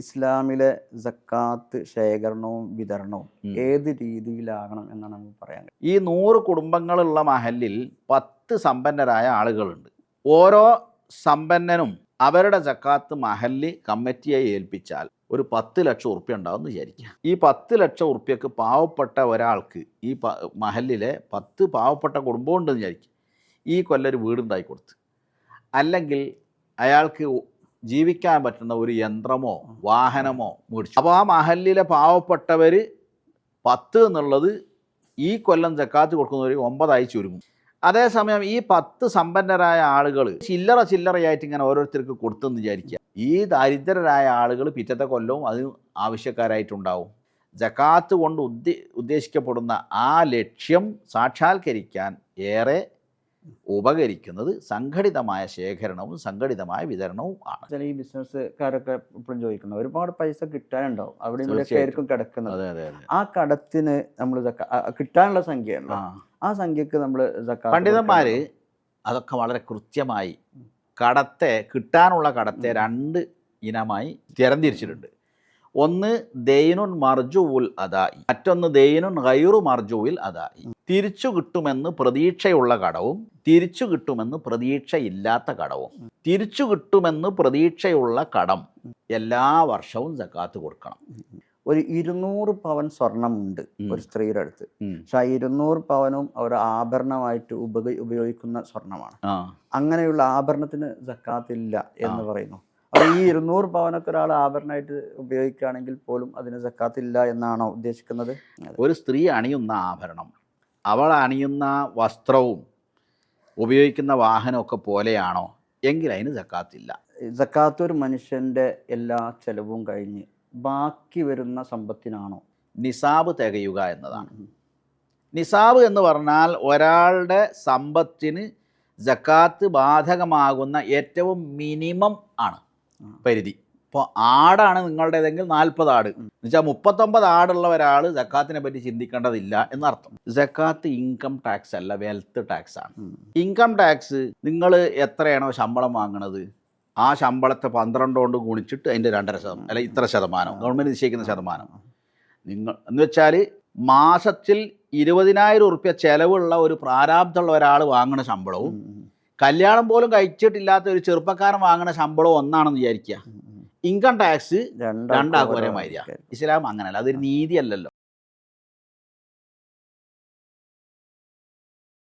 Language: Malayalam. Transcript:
ഇസ്ലാമിലെ സക്കാത്ത് ശേഖരണവും വിതരണവും ഏത് രീതിയിലാകണം എന്നാണ് നമുക്ക് പറയാൻ. ഈ 100 കുടുംബങ്ങളുള്ള മഹലിൽ 10 സമ്പന്നരായ ആളുകളുണ്ട്. ഓരോ സമ്പന്നനും അവരുടെ സക്കാത്ത് മഹല്ല് കമ്മിറ്റിയെ ഏൽപ്പിച്ചാൽ ഒരു 10 ലക്ഷം ഉറുപ്പ്യ ഉണ്ടാവും എന്ന് വിചാരിക്കുക. ഈ 10 ലക്ഷം ഉറുപ്പ്യക്ക് പാവപ്പെട്ട ഒരാൾക്ക് ഈ മഹലിലെ 10 പാവപ്പെട്ട കുടുംബം ഉണ്ടെന്ന് വിചാരിക്കുക. ഈ കൊല്ലൊരു വീടുണ്ടാക്കി കൊടുത്ത്, അല്ലെങ്കിൽ അയാൾക്ക് ജീവിക്കാൻ പറ്റുന്ന ഒരു യന്ത്രമോ വാഹനമോ മേടിച്ചു. അപ്പോൾ ആ മഹല്ലിലെ പാവപ്പെട്ടവർ 10 എന്നുള്ളത് ഈ കൊല്ലം സക്കാത്ത് കൊടുക്കുന്നവർ 9 ചുരുങ്ങും. അതേസമയം ഈ 10 സമ്പന്നരായ ആളുകൾ ചില്ലറയായിട്ട് ഇങ്ങനെ ഓരോരുത്തർക്ക് കൊടുത്തെന്ന് വിചാരിക്കുക. ഈ ദരിദ്രരായ ആളുകൾ പിറ്റത്തെ കൊല്ലവും അതിന് ആവശ്യക്കാരായിട്ടുണ്ടാവും. സക്കാത്ത് കൊണ്ട് ഉദ്ദേശിക്കപ്പെടുന്ന ആ ലക്ഷ്യം സാക്ഷാത്കരിക്കാൻ ഏറെ ഉപകരിക്കുന്നത് സംഘടിതമായ ശേഖരണവും സംഘടിതമായ വിതരണവും ആണ്. ഈ ബിസിനസ്സുകാരൊക്കെ ഇപ്പോഴും ചോദിക്കുന്നത് ഒരുപാട് പൈസ കിട്ടാനുണ്ടാവും, അവിടെ ഇവിടെയൊക്കെ ആയിരിക്കും കിടക്കുന്നത്. ആ കടത്തിന് നമ്മൾ കിട്ടാനുള്ള സംഖ്യയുണ്ടോ, ആ സംഖ്യക്ക് നമ്മൾ പണ്ഡിതന്മാര് അതൊക്കെ വളരെ കൃത്യമായി കിട്ടാനുള്ള കടത്തെ 2 ഇനമായി തരംതിരിച്ചിട്ടുണ്ട്. ഒന്ന് ദൈനുൻ മർജുവുൽ അദായി, മറ്റൊന്ന് ദൈനുൻ ഗൈറു മർജുവിൽ അദായി. തിരിച്ചു കിട്ടുമെന്ന് പ്രതീക്ഷയുള്ള കടവും തിരിച്ചു കിട്ടുമെന്ന് പ്രതീക്ഷയില്ലാത്ത കടവും. തിരിച്ചു കിട്ടുമെന്ന് പ്രതീക്ഷയുള്ള കടം എല്ലാ വർഷവും സക്കാത്ത് കൊടുക്കണം. ഒരു 200 പവൻ സ്വർണമുണ്ട് ഒരു സ്ത്രീയുടെ അടുത്ത്, പക്ഷെ ആ 200 പവനും അവർ ആഭരണമായിട്ട് ഉപയോഗിക്കുന്ന സ്വർണമാണ്. അങ്ങനെയുള്ള ആഭരണത്തിന് സക്കാത്ത് ഇല്ല എന്ന് പറയുന്നു. അപ്പോൾ ഈ 200 പവനൊക്കെ ഒരാൾ ആഭരണമായിട്ട് ഉപയോഗിക്കുകയാണെങ്കിൽ പോലും അതിന് സക്കാത്ത് ഇല്ല എന്നാണോ ഉദ്ദേശിക്കുന്നത്? ഒരു സ്ത്രീ അണിയുന്ന ആഭരണം, അവൾ അണിയുന്ന വസ്ത്രവും ഉപയോഗിക്കുന്ന വാഹനമൊക്കെ പോലെയാണോ എങ്കിൽ അതിന് സക്കാത്തില്ല. സക്കാത്ത് ഒരു മനുഷ്യൻ്റെ എല്ലാ ചെലവും കഴിഞ്ഞ് ബാക്കി വരുന്ന സമ്പത്തിനാണോ? നിസാബ് തികയുക എന്നതാണ്. നിസാബ് എന്ന് പറഞ്ഞാൽ ഒരാളുടെ സമ്പത്തിന് സക്കാത്ത് ബാധകമാകുന്ന ഏറ്റവും മിനിമം ആണ് പരിധി. ഇപ്പോൾ ആടാണ് നിങ്ങളുടേതെങ്കിൽ 40 ആട് എന്നുവെച്ചാൽ 39 ആടുള്ള ഒരാൾ സക്കാത്തിനെ പറ്റി ചിന്തിക്കേണ്ടതില്ല എന്നർത്ഥം. സക്കാത്ത് ഇൻകം ടാക്സ് അല്ല, വെൽത്ത് ടാക്സ് ആണ്. ഇൻകം ടാക്സ് നിങ്ങൾ എത്രയാണോ ശമ്പളം വാങ്ങണത് ആ ശമ്പളത്തെ 12 കൊണ്ട് ഗുണിച്ചിട്ട് അതിൻ്റെ 2.5% അല്ല ഇത്ര ശതമാനം ഗവൺമെൻറ് നിശ്ചയിക്കുന്ന ശതമാനം നിങ്ങൾ എന്ന് വെച്ചാൽ മാസത്തിൽ 20,000 ഉറുപ്പ്യ ചെലവുള്ള ഒരു പ്രാരാബ്ധമുള്ള ഒരാൾ വാങ്ങുന്ന ശമ്പളവും കല്യാണം പോലും കഴിച്ചിട്ടില്ലാത്ത ഒരു ചെറുപ്പക്കാരൻ വാങ്ങുന്ന ശമ്പളവും ഒന്നാണെന്ന് വിചാരിക്കുക. ഇൻകം ടാക്സ് രണ്ടാക്കും ഒരേ മാതിരിയാണ്. ഇസ്ലാം അങ്ങനെയല്ല, അതൊരു നീതിയല്ലല്ലോ.